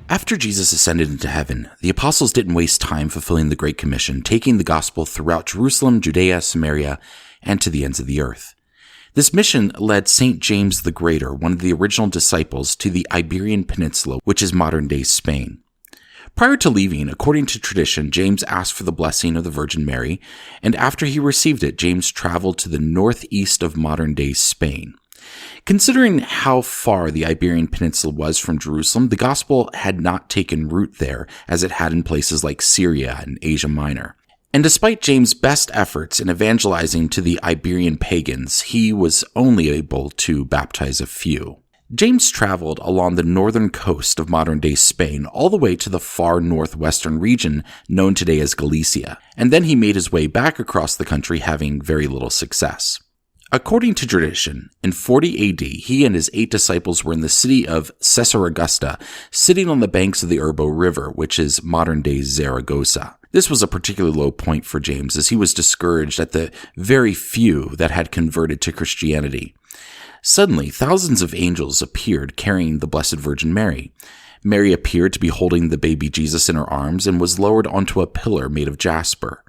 After Jesus ascended into heaven, the apostles didn't waste time fulfilling the Great Commission, taking the gospel throughout Jerusalem, Judea, Samaria, and to the ends of the earth. This mission led St. James the Greater, one of the original disciples, to the Iberian Peninsula, which is modern-day Spain. Prior to leaving, according to tradition, James asked for the blessing of the Virgin Mary, and after he received it, James traveled to the northeast of modern-day Spain. Considering how far the Iberian Peninsula was from Jerusalem, the gospel had not taken root there as it had in places like Syria and Asia Minor. And despite James' best efforts in evangelizing to the Iberian pagans, he was only able to baptize a few. James traveled along the northern coast of modern-day Spain all the way to the far northwestern region known today as Galicia, and then he made his way back across the country having very little success. According to tradition, in 40 AD, he and his 8 disciples were in the city of Cesaraugusta, sitting on the banks of the Urbo River, which is modern-day Zaragoza. This was a particularly low point for James, as he was discouraged at the very few that had converted to Christianity. Suddenly, thousands of angels appeared carrying the Blessed Virgin Mary. Mary appeared to be holding the baby Jesus in her arms and was lowered onto a pillar made of jasper.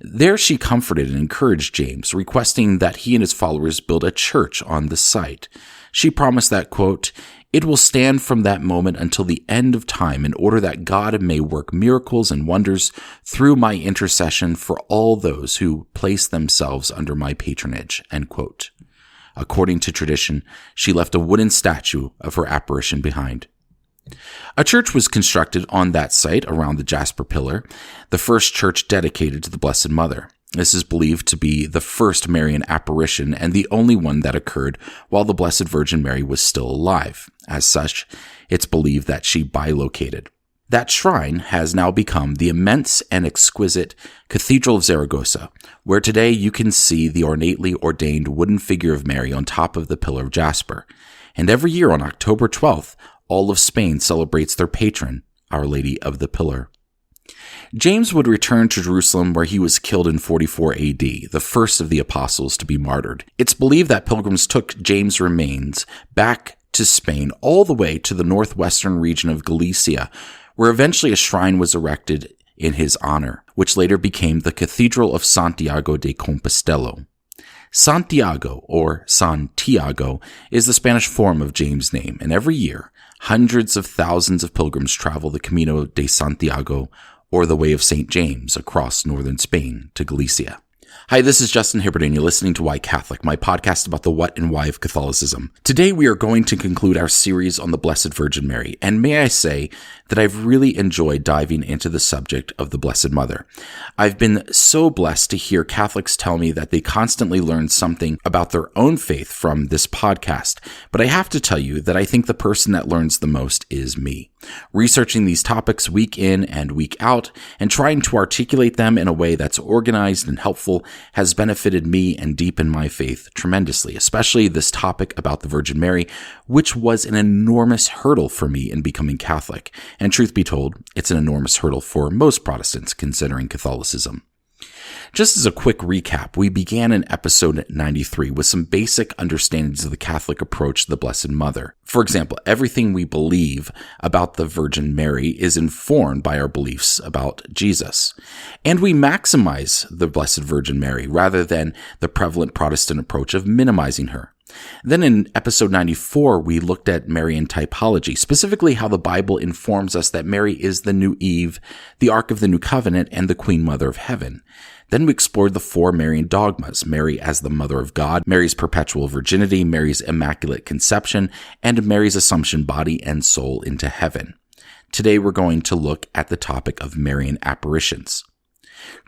There she comforted and encouraged James, requesting that he and his followers build a church on the site. She promised that, quote, "It will stand from that moment until the end of time in order that God may work miracles and wonders through my intercession for all those who place themselves under my patronage," end quote. According to tradition, she left a wooden statue of her apparition behind. A church was constructed on that site around the jasper pillar, the first church dedicated to the Blessed Mother. This is believed to be the first Marian apparition and the only one that occurred while the Blessed Virgin Mary was still alive. As such, it's believed that she bilocated. That shrine has now become the immense and exquisite Cathedral of Zaragoza, where today you can see the ornately ordained wooden figure of Mary on top of the pillar of jasper. And every year on October 12th, all of Spain celebrates their patron, Our Lady of the Pillar. James would return to Jerusalem where he was killed in 44 AD, the first of the apostles to be martyred. It's believed that pilgrims took James' remains back to Spain all the way to the northwestern region of Galicia, where eventually a shrine was erected in his honor, which later became the Cathedral of Santiago de Compostela. Santiago, or Santiago, is the Spanish form of James' name, and every year, hundreds of thousands of pilgrims travel the Camino de Santiago, or the Way of St. James, across northern Spain to Galicia. Hi, this is Justin Hibbard, and you're listening to Why Catholic, my podcast about the what and why of Catholicism. Today, we are going to conclude our series on the Blessed Virgin Mary, and may I say that I've really enjoyed diving into the subject of the Blessed Mother. I've been so blessed to hear Catholics tell me that they constantly learn something about their own faith from this podcast, but I have to tell you that I think the person that learns the most is me. Researching these topics week in and week out and trying to articulate them in a way that's organized and helpful has benefited me and deepened my faith tremendously, especially this topic about the Virgin Mary, which was an enormous hurdle for me in becoming Catholic. And truth be told, it's an enormous hurdle for most Protestants considering Catholicism. Just as a quick recap, we began in episode 93 with some basic understandings of the Catholic approach to the Blessed Mother. For example, everything we believe about the Virgin Mary is informed by our beliefs about Jesus. And we maximize the Blessed Virgin Mary rather than the prevalent Protestant approach of minimizing her. Then in episode 94, we looked at Marian typology, specifically how the Bible informs us that Mary is the new Eve, the Ark of the New Covenant, and the Queen Mother of Heaven. Then we explored the 4 Marian dogmas: Mary as the Mother of God, Mary's perpetual virginity, Mary's immaculate conception, and Mary's assumption body and soul into heaven. Today we're going to look at the topic of Marian apparitions.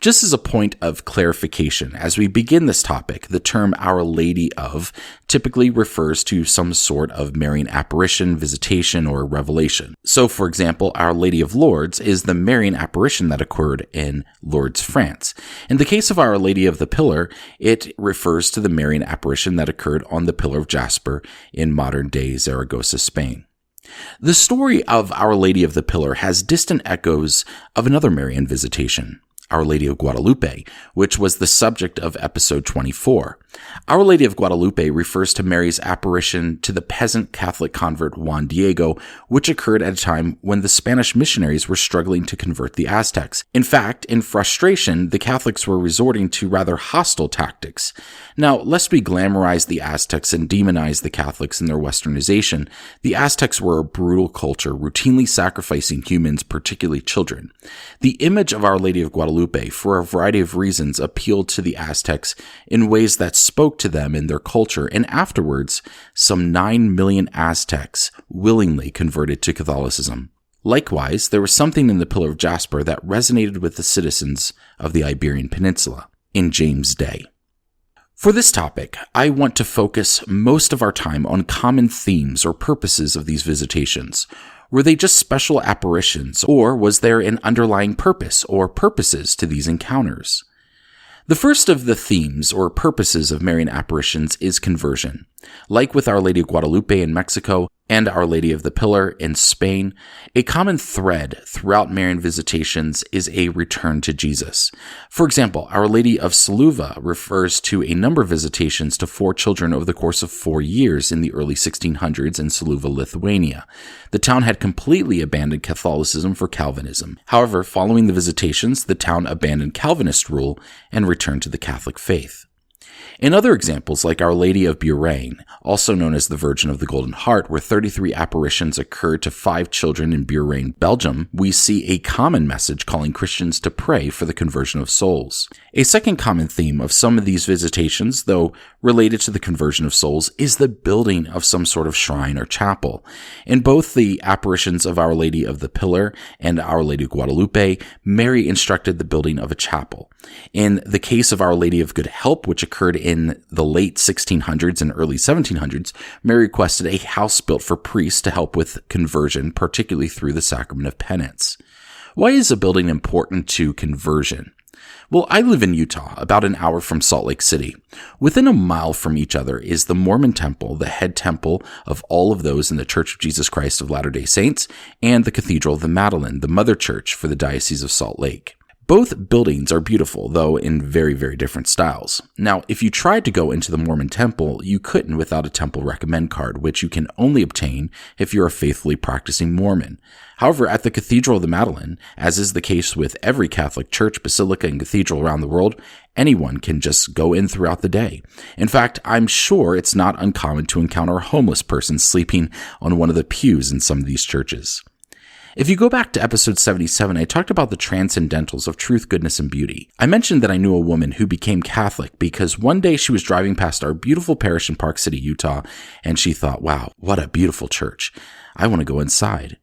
Just as a point of clarification, as we begin this topic, the term Our Lady of typically refers to some sort of Marian apparition, visitation, or revelation. So, for example, Our Lady of Lourdes is the Marian apparition that occurred in Lourdes, France. In the case of Our Lady of the Pillar, it refers to the Marian apparition that occurred on the Pillar of Jasper in modern-day Zaragoza, Spain. The story of Our Lady of the Pillar has distant echoes of another Marian visitation. Our Lady of Guadalupe, which was the subject of episode 24. Our Lady of Guadalupe refers to Mary's apparition to the peasant Catholic convert Juan Diego, which occurred at a time when the Spanish missionaries were struggling to convert the Aztecs. In fact, in frustration, the Catholics were resorting to rather hostile tactics. Now, lest we glamorize the Aztecs and demonize the Catholics in their westernization, the Aztecs were a brutal culture, routinely sacrificing humans, particularly children. The image of Our Lady of Guadalupe, for a variety of reasons, appealed to the Aztecs in ways that spoke to them in their culture, and afterwards, some 9 million Aztecs willingly converted to Catholicism. Likewise, there was something in the Pillar of Jasper that resonated with the citizens of the Iberian Peninsula in James' day. For this topic, I want to focus most of our time on common themes or purposes of these visitations. Were they just special apparitions, or was there an underlying purpose or purposes to these encounters? The first of the themes or purposes of Marian apparitions is conversion. Like with Our Lady of Guadalupe in Mexico and Our Lady of the Pillar in Spain, a common thread throughout Marian visitations is a return to Jesus. For example, Our Lady of Saluva refers to a number of visitations to 4 children over the course of 4 years in the early 1600s in Saluva, Lithuania. The town had completely abandoned Catholicism for Calvinism. However, following the visitations, the town abandoned Calvinist rule and returned to the Catholic faith. In other examples, like Our Lady of Buraine, also known as the Virgin of the Golden Heart, where 33 apparitions occurred to 5 children in Buraine, Belgium, we see a common message calling Christians to pray for the conversion of souls. A second common theme of some of these visitations, though related to the conversion of souls, is the building of some sort of shrine or chapel. In both the apparitions of Our Lady of the Pillar and Our Lady of Guadalupe, Mary instructed the building of a chapel. In the case of Our Lady of Good Help, which occurred in the late 1600s and early 1700s, Mary requested a house built for priests to help with conversion, particularly through the sacrament of penance. Why is a building important to conversion? Well, I live in Utah, about an hour from Salt Lake City. Within a mile from each other is the Mormon Temple, the head temple of all of those in the Church of Jesus Christ of Latter-day Saints, and the Cathedral of the Madeleine, the mother church for the Diocese of Salt Lake. Both buildings are beautiful, though in very, very different styles. Now, if you tried to go into the Mormon temple, you couldn't without a temple recommend card, which you can only obtain if you're a faithfully practicing Mormon. However, at the Cathedral of the Madeleine, as is the case with every Catholic church, basilica, and cathedral around the world, anyone can just go in throughout the day. In fact, I'm sure it's not uncommon to encounter a homeless person sleeping on one of the pews in some of these churches. If you go back to episode 77, I talked about the transcendentals of truth, goodness, and beauty. I mentioned that I knew a woman who became Catholic because one day she was driving past our beautiful parish in Park City, Utah, and she thought, wow, what a beautiful church. I want to go inside.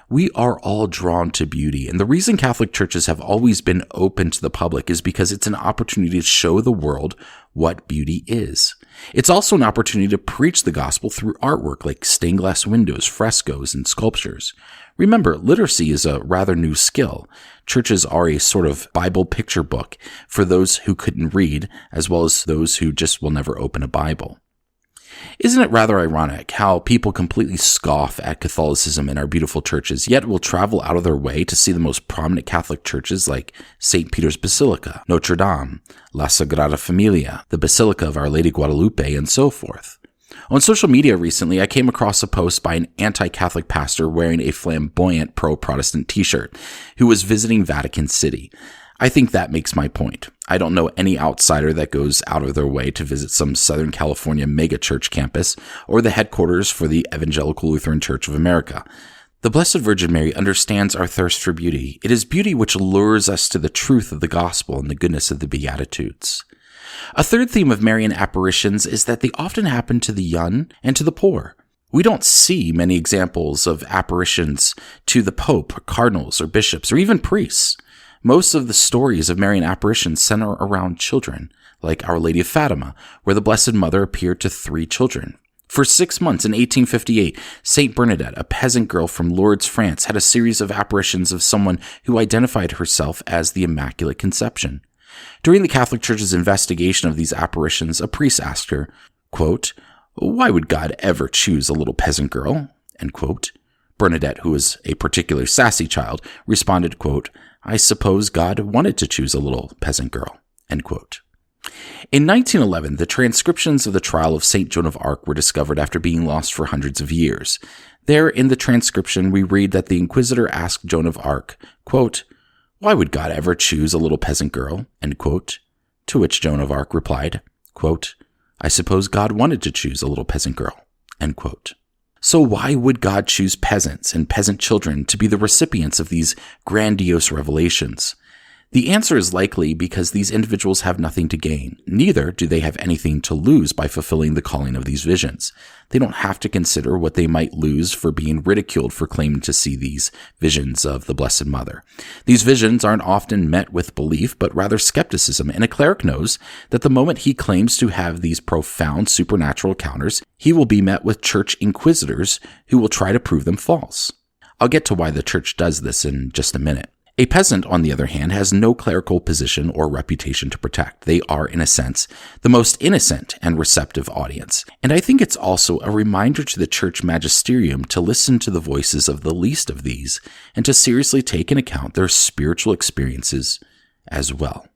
We are all drawn to beauty, and the reason Catholic churches have always been open to the public is because it's an opportunity to show the world what beauty is. It's also an opportunity to preach the gospel through artwork like stained glass windows, frescoes, and sculptures. Remember, literacy is a rather new skill. Churches are a sort of Bible picture book for those who couldn't read, as well as those who just will never open a Bible. Isn't it rather ironic how people completely scoff at Catholicism in our beautiful churches, yet will travel out of their way to see the most prominent Catholic churches like St. Peter's Basilica, Notre Dame, La Sagrada Familia, the Basilica of Our Lady Guadalupe, and so forth? On social media recently, I came across a post by an anti-Catholic pastor wearing a flamboyant pro-Protestant t-shirt who was visiting Vatican City. I think that makes my point. I don't know any outsider that goes out of their way to visit some Southern California megachurch campus or the headquarters for the Evangelical Lutheran Church of America. The Blessed Virgin Mary understands our thirst for beauty. It is beauty which lures us to the truth of the gospel and the goodness of the Beatitudes. A third theme of Marian apparitions is that they often happen to the young and to the poor. We don't see many examples of apparitions to the Pope, cardinals, or bishops, or even priests. Most of the stories of Marian apparitions center around children, like Our Lady of Fatima, where the Blessed Mother appeared to 3 children. For 6 months in 1858, Saint Bernadette, a peasant girl from Lourdes, France, had a series of apparitions of someone who identified herself as the Immaculate Conception. During the Catholic Church's investigation of these apparitions, a priest asked her, quote, "Why would God ever choose a little peasant girl?" End quote. Bernadette, who was a particularly sassy child, responded, quote, I suppose God wanted to choose a little peasant girl." End quote. In 1911, the transcriptions of the trial of St. Joan of Arc were discovered after being lost for hundreds of years. There, in the transcription, we read that the inquisitor asked Joan of Arc, quote, "Why would God ever choose a little peasant girl?" End quote. To which Joan of Arc replied, quote, "I suppose God wanted to choose a little peasant girl." End quote. So why would God choose peasants and peasant children to be the recipients of these grandiose revelations? The answer is likely because these individuals have nothing to gain. Neither do they have anything to lose by fulfilling the calling of these visions. They don't have to consider what they might lose for being ridiculed for claiming to see these visions of the Blessed Mother. These visions aren't often met with belief, but rather skepticism, and a cleric knows that the moment he claims to have these profound supernatural encounters, he will be met with church inquisitors who will try to prove them false. I'll get to why the church does this in just a minute. A peasant, on the other hand, has no clerical position or reputation to protect. They are, in a sense, the most innocent and receptive audience. And I think it's also a reminder to the church magisterium to listen to the voices of the least of these and to seriously take into account their spiritual experiences as well.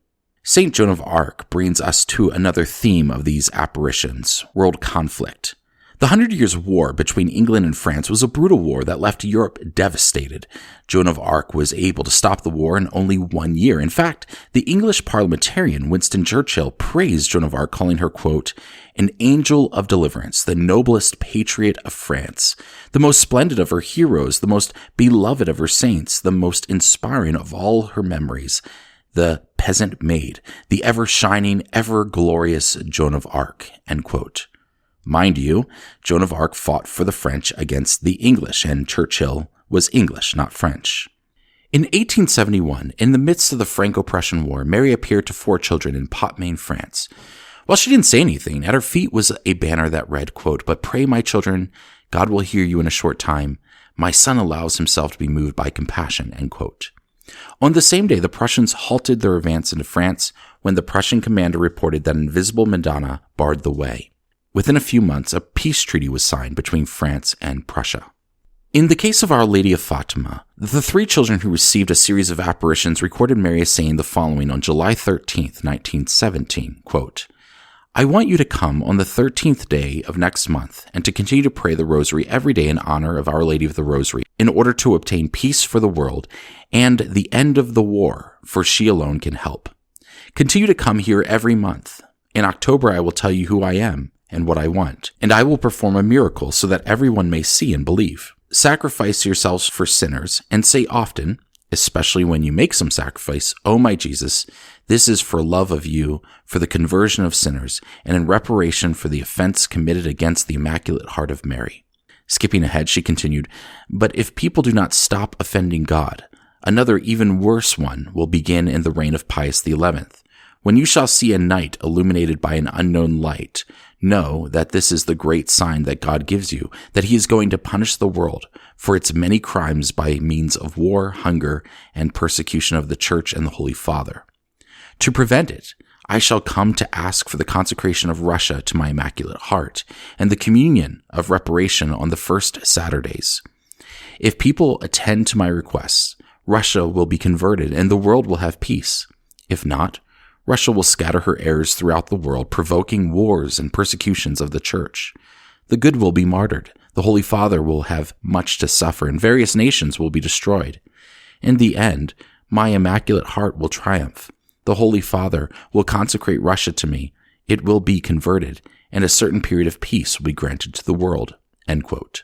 St. Joan of Arc brings us to another theme of these apparitions, world conflict. The 100 Years' War between England and France was a brutal war that left Europe devastated. Joan of Arc was able to stop the war in only 1 year. In fact, the English parliamentarian Winston Churchill praised Joan of Arc, calling her, quote, "an angel of deliverance, the noblest patriot of France, the most splendid of her heroes, the most beloved of her saints, the most inspiring of all her memories, the peasant maid, the ever-shining, ever-glorious Joan of Arc," end quote. Mind you, Joan of Arc fought for the French against the English, and Churchill was English, not French. In 1871, in the midst of the Franco-Prussian War, Mary appeared to 4 children in Potmain, France. While she didn't say anything, at her feet was a banner that read, quote, "But pray, my children, God will hear you in a short time. My son allows himself to be moved by compassion," end quote. On the same day, the Prussians halted their advance into France when the Prussian commander reported that an invisible Madonna barred the way. Within a few months, a peace treaty was signed between France and Prussia. In the case of Our Lady of Fatima, the 3 children who received a series of apparitions recorded Mary as saying the following on July 13th, 1917, quote, "I want you to come on the 13th day of next month and to continue to pray the rosary every day in honor of Our Lady of the Rosary in order to obtain peace for the world and the end of the war, for she alone can help. Continue to come here every month. In October, I will tell you who I am and what I want, and I will perform a miracle so that everyone may see and believe. Sacrifice yourselves for sinners, and say often, especially when you make some sacrifice, 'Oh my Jesus, this is for love of you, for the conversion of sinners, and in reparation for the offense committed against the Immaculate Heart of Mary.'" Skipping ahead, she continued, "But if people do not stop offending God, another even worse one will begin in the reign of Pius XI. When you shall see a night illuminated by an unknown light, know that this is the great sign that God gives you, that he is going to punish the world for its many crimes by means of war, hunger, and persecution of the Church and the Holy Father. To prevent it, I shall come to ask for the consecration of Russia to my Immaculate Heart and the communion of reparation on the first Saturdays. If people attend to my requests, Russia will be converted and the world will have peace. If not, Russia will scatter her errors throughout the world, provoking wars and persecutions of the Church. The good will be martyred, the Holy Father will have much to suffer, and various nations will be destroyed. In the end, my Immaculate Heart will triumph. The Holy Father will consecrate Russia to me, it will be converted, and a certain period of peace will be granted to the world." End quote.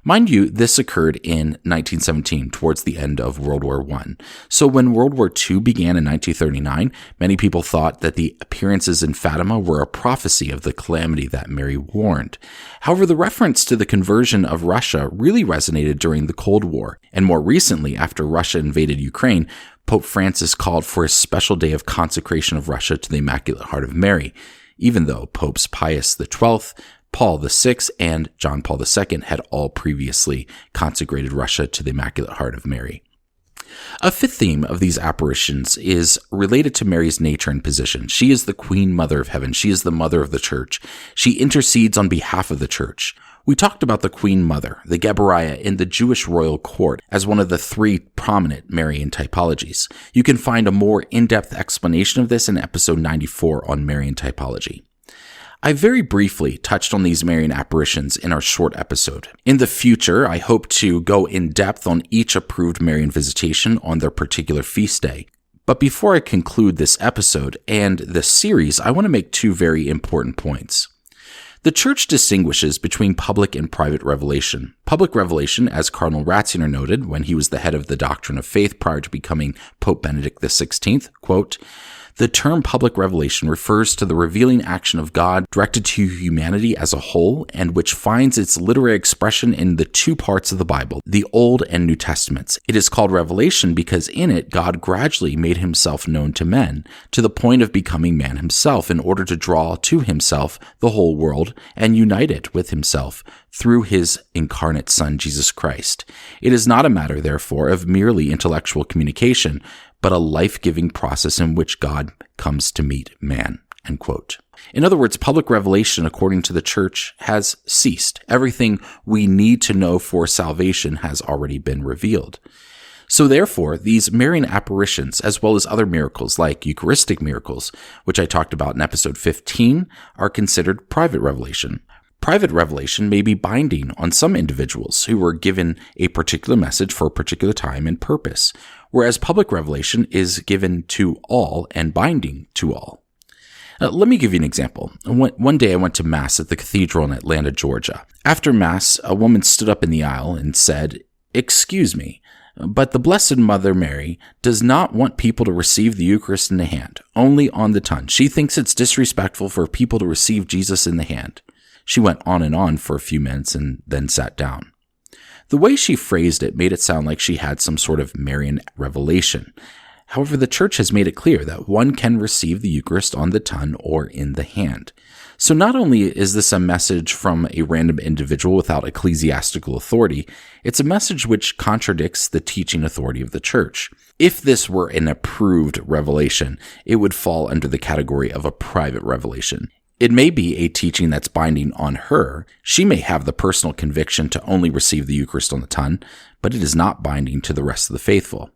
Mind you, this occurred in 1917, towards the end of World War I. So when World War II began in 1939, many people thought that the appearances in Fatima were a prophecy of the calamity that Mary warned. However, the reference to the conversion of Russia really resonated during the Cold War, and more recently, after Russia invaded Ukraine, Pope Francis called for a special day of consecration of Russia to the Immaculate Heart of Mary, even though Popes Pius XII, Paul VI, and John Paul II had all previously consecrated Russia to the Immaculate Heart of Mary. A fifth theme of these apparitions is related to Mary's nature and position. She is the Queen Mother of Heaven. She is the Mother of the Church. She intercedes on behalf of the Church. We talked about the Queen Mother, the Gebariah, in the Jewish royal court as one of the three prominent Marian typologies. You can find a more in-depth explanation of this in episode 94 on Marian typology. I very briefly touched on these Marian apparitions in our short episode. In the future, I hope to go in depth on each approved Marian visitation on their particular feast day. But before I conclude this episode and this series, I want to make two very important points. The Church distinguishes between public and private revelation. Public revelation, as Cardinal Ratzinger noted when he was the head of the Doctrine of Faith prior to becoming Pope Benedict XVI, quote, "The term public revelation refers to the revealing action of God directed to humanity as a whole and which finds its literary expression in the two parts of the Bible, the Old and New Testaments. It is called revelation because in it God gradually made himself known to men to the point of becoming man himself in order to draw to himself the whole world and unite it with himself through his incarnate Son, Jesus Christ. It is not a matter, therefore, of merely intellectual communication, but a life-giving process in which God comes to meet man." End quote. In other words, public revelation, according to the Church, has ceased. Everything we need to know for salvation has already been revealed. So therefore, these Marian apparitions, as well as other miracles like Eucharistic miracles, which I talked about in episode 15, are considered private revelation. Private revelation may be binding on some individuals who were given a particular message for a particular time and purpose, whereas public revelation is given to all and binding to all. Let me give you an example. One day I went to Mass at the cathedral in Atlanta, Georgia. After Mass, a woman stood up in the aisle and said, "Excuse me, but the Blessed Mother Mary does not want people to receive the Eucharist in the hand, only on the tongue. She thinks it's disrespectful for people to receive Jesus in the hand." She went on and on for a few minutes and then sat down. The way she phrased it made it sound like she had some sort of Marian revelation. However, the Church has made it clear that one can receive the Eucharist on the tongue or in the hand. So not only is this a message from a random individual without ecclesiastical authority, it's a message which contradicts the teaching authority of the Church. If this were an approved revelation, it would fall under the category of a private revelation. It may be a teaching that's binding on her. She may have the personal conviction to only receive the Eucharist on the tongue, but it is not binding to the rest of the faithful.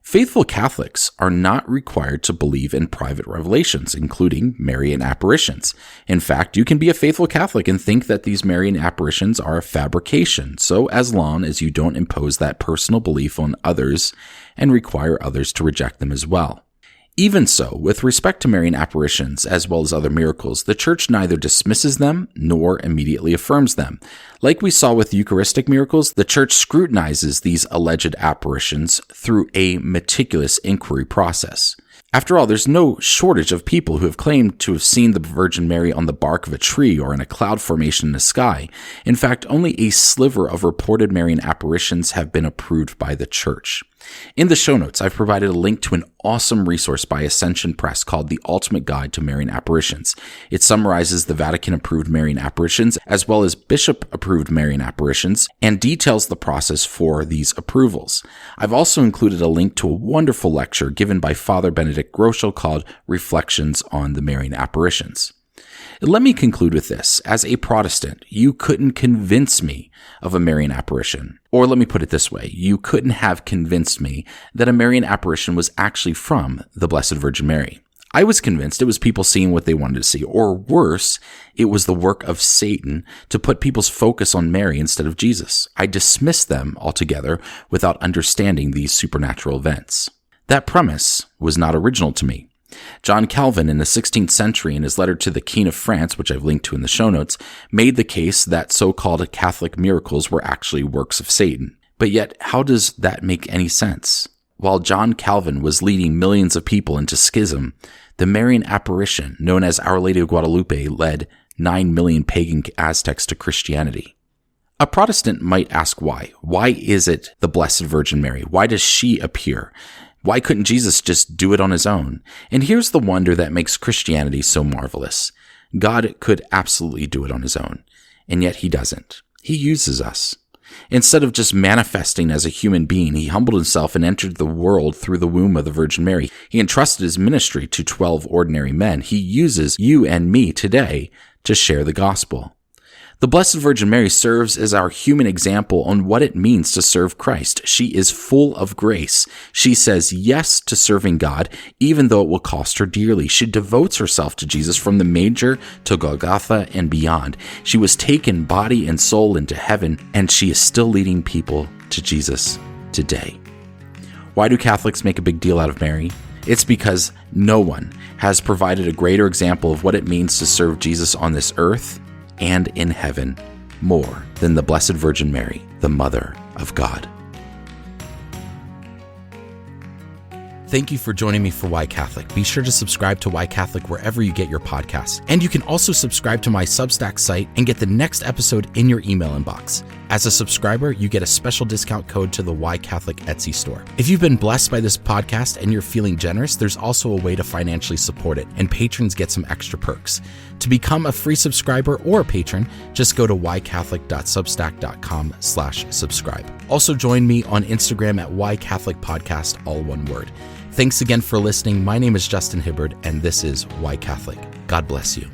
Faithful Catholics are not required to believe in private revelations, including Marian apparitions. In fact, you can be a faithful Catholic and think that these Marian apparitions are a fabrication, so as long as you don't impose that personal belief on others and require others to reject them as well. Even so, with respect to Marian apparitions, as well as other miracles, the Church neither dismisses them nor immediately affirms them. Like we saw with Eucharistic miracles, the Church scrutinizes these alleged apparitions through a meticulous inquiry process. After all, there's no shortage of people who have claimed to have seen the Virgin Mary on the bark of a tree or in a cloud formation in the sky. In fact, only a sliver of reported Marian apparitions have been approved by the Church. In the show notes, I've provided a link to an awesome resource by Ascension Press called The Ultimate Guide to Marian Apparitions. It summarizes the Vatican-approved Marian apparitions as well as Bishop-approved Marian apparitions and details the process for these approvals. I've also included a link to a wonderful lecture given by Father Benedict Groschel called Reflections on the Marian Apparitions. Let me conclude with this. As a Protestant, you couldn't convince me of a Marian apparition. Or let me put it this way. You couldn't have convinced me that a Marian apparition was actually from the Blessed Virgin Mary. I was convinced it was people seeing what they wanted to see. Or worse, it was the work of Satan to put people's focus on Mary instead of Jesus. I dismissed them altogether without understanding these supernatural events. That premise was not original to me. John Calvin in the 16th century, in his letter to the King of France, which I've linked to in the show notes, made the case that so-called Catholic miracles were actually works of Satan. But yet, how does that make any sense? While John Calvin was leading millions of people into schism, the Marian apparition, known as Our Lady of Guadalupe, led 9 million pagan Aztecs to Christianity. A Protestant might ask why. Why is it the Blessed Virgin Mary? Why does she appear? Why couldn't Jesus just do it on his own? And here's the wonder that makes Christianity so marvelous. God could absolutely do it on his own, and yet he doesn't. He uses us. Instead of just manifesting as a human being, he humbled himself and entered the world through the womb of the Virgin Mary. He entrusted his ministry to 12 ordinary men. He uses you and me today to share the gospel. The Blessed Virgin Mary serves as our human example on what it means to serve Christ. She is full of grace. She says yes to serving God, even though it will cost her dearly. She devotes herself to Jesus from the manger to Golgotha and beyond. She was taken body and soul into heaven, and she is still leading people to Jesus today. Why do Catholics make a big deal out of Mary? It's because no one has provided a greater example of what it means to serve Jesus on this earth and in heaven more than the Blessed Virgin Mary, the Mother of God. Thank you for joining me for Why Catholic. Be sure to subscribe to Why Catholic wherever you get your podcasts. And you can also subscribe to my Substack site and get the next episode in your email inbox. As a subscriber, you get a special discount code to the Why Catholic Etsy store. If you've been blessed by this podcast and you're feeling generous, there's also a way to financially support it, and patrons get some extra perks. To become a free subscriber or a patron, just go to whycatholic.substack.com/subscribe. Also join me on Instagram at whycatholicpodcast, all one word. Thanks again for listening. My name is Justin Hibbard, and this is Why Catholic. God bless you.